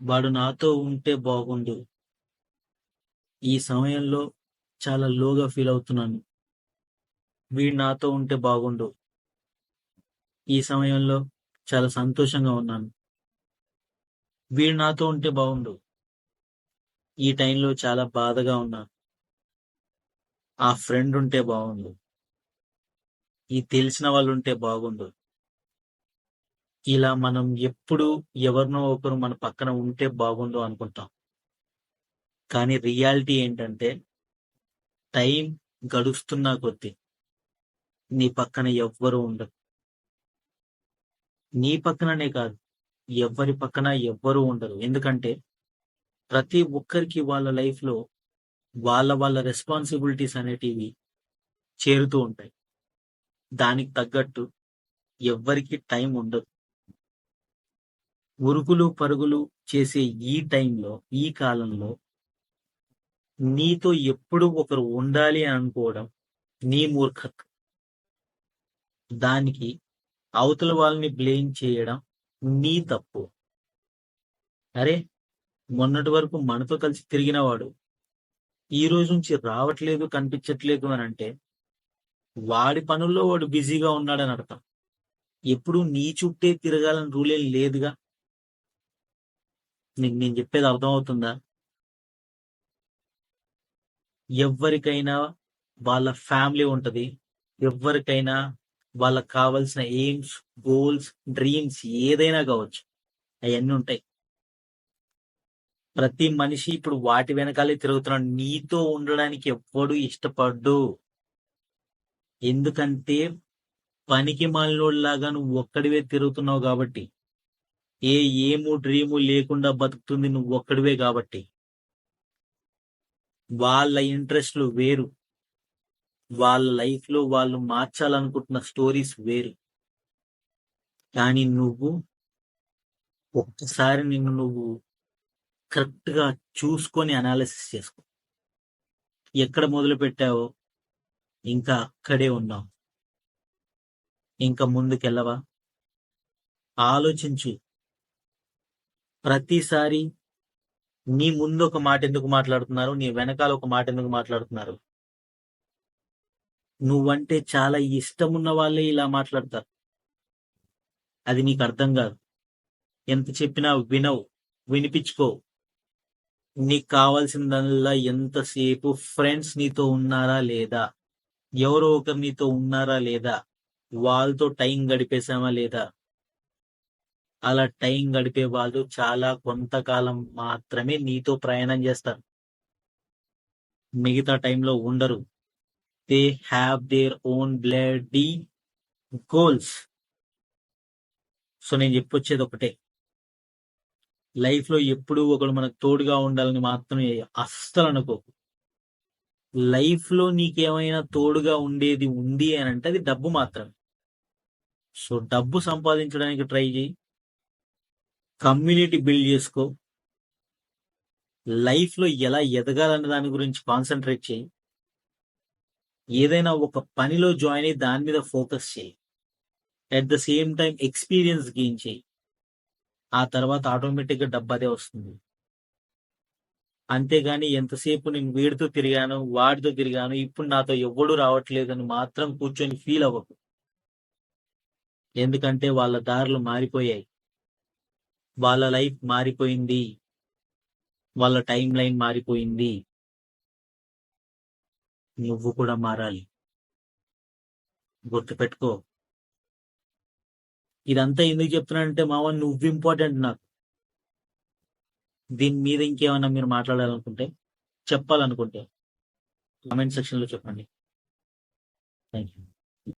వాడు నాతో ఉంటే బాగుండు. ఈ సమయంలో చాలా లోగా ఫీల్ అవుతున్నాను. వీడు నాతో ఉంటే బాగుండు. ఈ సమయంలో చాలా సంతోషంగా ఉన్నాను. వీడు నాతో ఉంటే బాగుండు. ఈ టైంలో చాలా బాధగా ఉన్నాను. ఆ ఫ్రెండ్ ఉంటే బాగుండు. ఈ తెలిసిన వాళ్ళు ఉంటే బాగుండు. ఇలా మనం ఎప్పుడు ఎవరినో ఒకరు మన పక్కన ఉంటే బాగుండు అనుకుంటాం. కానీ రియాలిటీ ఏంటంటే టైం గడుస్తున్నా కొద్దీ నీ పక్కన ఎవ్వరు ఉండరు. నీ పక్కననే కాదు, ఎవ్వరి పక్కన ఎవ్వరు ఉండరు. ఎందుకంటే ప్రతి ఒక్కరికి వాళ్ళ లైఫ్‌లో వాళ్ళ రెస్పాన్సిబిలిటీస్ అనేటివి చేరుతూ ఉంటాయి. దానికి తగ్గట్టు ఎవ్వరికీ టైం ఉండదు. ఉరుకులు పరుగులు చేసే ఈ టైంలో, ఈ కాలంలో నీతో ఎప్పుడు ఒకరు ఉండాలి అని అనుకోవడం నీ మూర్ఖత్వం. దానికి అవతల వాళ్ళని బ్లేమ్ చేయడం నీ తప్పు. అరే! మొన్నటి వరకు మనతో కలిసి తిరిగినవాడు ఈ రోజు నుంచి రావట్లేదు, కనిపించట్లేదు అనంటే వాడి పనుల్లో వాడు బిజీగా ఉన్నాడని అర్థం. ఎప్పుడూ నీ చుట్టే తిరగాలని రూలేం లేదుగా. నీకు నేను చెప్పేది అర్థమవుతుందా? ఎవ్వరికైనా వాళ్ళ ఫ్యామిలీ ఉంటది. ఎవ్వరికైనా వాళ్ళకి కావాల్సిన ఎయిమ్స్, గోల్స్, డ్రీమ్స్ ఏదైనా కావచ్చు. అయన్నీ ఉంటాయి. ప్రతి మనిషి ఇప్పుడు వాటి వెనకాలే తిరుగుతున్నాడు. నీతో ఉండడానికి ఎవ్వడు ఇష్టపడ్డు. ఎందుకంటే పనికి మాలినోడిలాగా నువ్వు ఒక్కడివే తిరుగుతున్నావు కాబట్టి. ఏము డ్రీము లేకుండా బతుకుతుంది నువ్వు ఒక్కడివే కాబట్టి. వాళ్ళ ఇంట్రెస్ట్‌లు వేరు. వాళ్ళ లైఫ్‌లో వాళ్ళు మార్చాలనుకుంటున్న స్టోరీస్ వేరు. కానీ నువ్వు ఒక్కసారి నిన్ను నువ్వు కరెక్ట్‌గా చూసుకొని అనాలిసిస్ చేసుకో. ఎక్కడ మొదలుపెట్టావో ఇంకా అక్కడే ఉన్నావు. ఇంక ముందుకెళ్ళవా? ఆలోచించు. ప్రతిసారి నీ ముందు ఒక మాట ఎందుకు మాట్లాడుతున్నారు? నీ వెనకాల ఒక మాట ఎందుకు మాట్లాడుతున్నారు? నువ్వంటే చాలా ఇష్టమున్న వాళ్ళే ఇలా మాట్లాడతారు. అది నీకు అర్థం కాదు. ఎంత చెప్పినా వినవు. వినిపించుకోవు. నీకు కావాల్సిందల్లా ఎంతసేపు ఫ్రెండ్స్ నీతో ఉన్నారా లేదా? ఎవరో ఒకరు నీతో ఉన్నారా లేదా? వాళ్ళతో టైం గడిపేసామా లేదా? అలా టైం గడిపే వాళ్ళు చాలా కొంతకాలం మాత్రమే నీతో ప్రయాణం చేస్తారు. మిగతా టైంలో ఉండరు. They have their own bloody goals. So నేను చెప్పొచ్చేది ఒకటే. లైఫ్‌లో ఎప్పుడూ ఒకడు మనకు తోడుగా ఉండాలని మాత్రమే అస్సలు అనుకోకు. లైఫ్‌లో నీకేమైనా తోడుగా ఉండేది ఉంది అనంటే అది డబ్బు మాత్రమే. సో డబ్బు సంపాదించడానికి ట్రై చెయ్యి. కమ్యూనిటీ బిల్డ్ చేసుకో. లైఫ్‌లో ఎలా ఎదగాలన్న దాని గురించి కాన్సంట్రేట్ చెయ్యి. ఏదైనా ఒక పనిలో జాయిన్ అయ్యి దాని మీద ఫోకస్ చెయ్యి. At the same time experience gain చెయ్యి. ఆ తర్వాత ఆటోమేటిక్‌గా డబ్బదే వస్తుంది. అంతేగాని ఎంతసేపు నేను వీడితో తిరిగాను, వాడితో తిరిగాను, ఇప్పుడు నాతో ఎవ్వడు రావట్లేదని మాత్రం కూర్చొని ఫీల్ అవ్వకు. ఎందుకంటే వాళ్ళ దారులు మారిపోయాయి. వాళ్ళ లైఫ్ మారిపోయింది. వాళ్ళ టైమ్ లైన్ మారిపోయింది. నువ్వు కూడా మారాలి. గుర్తుపెట్టుకో. ఇదంతా ఎందుకు చెప్తున్నానంటే మావ నువ్వు ఇంపార్టెంట్ నాకు. దీని మీద ఇంకేమన్నా మీరు మాట్లాడాలనుకుంటే, చెప్పాలనుకుంటే కామెంట్ సెక్షన్‌లో చెప్పండి. Thank you.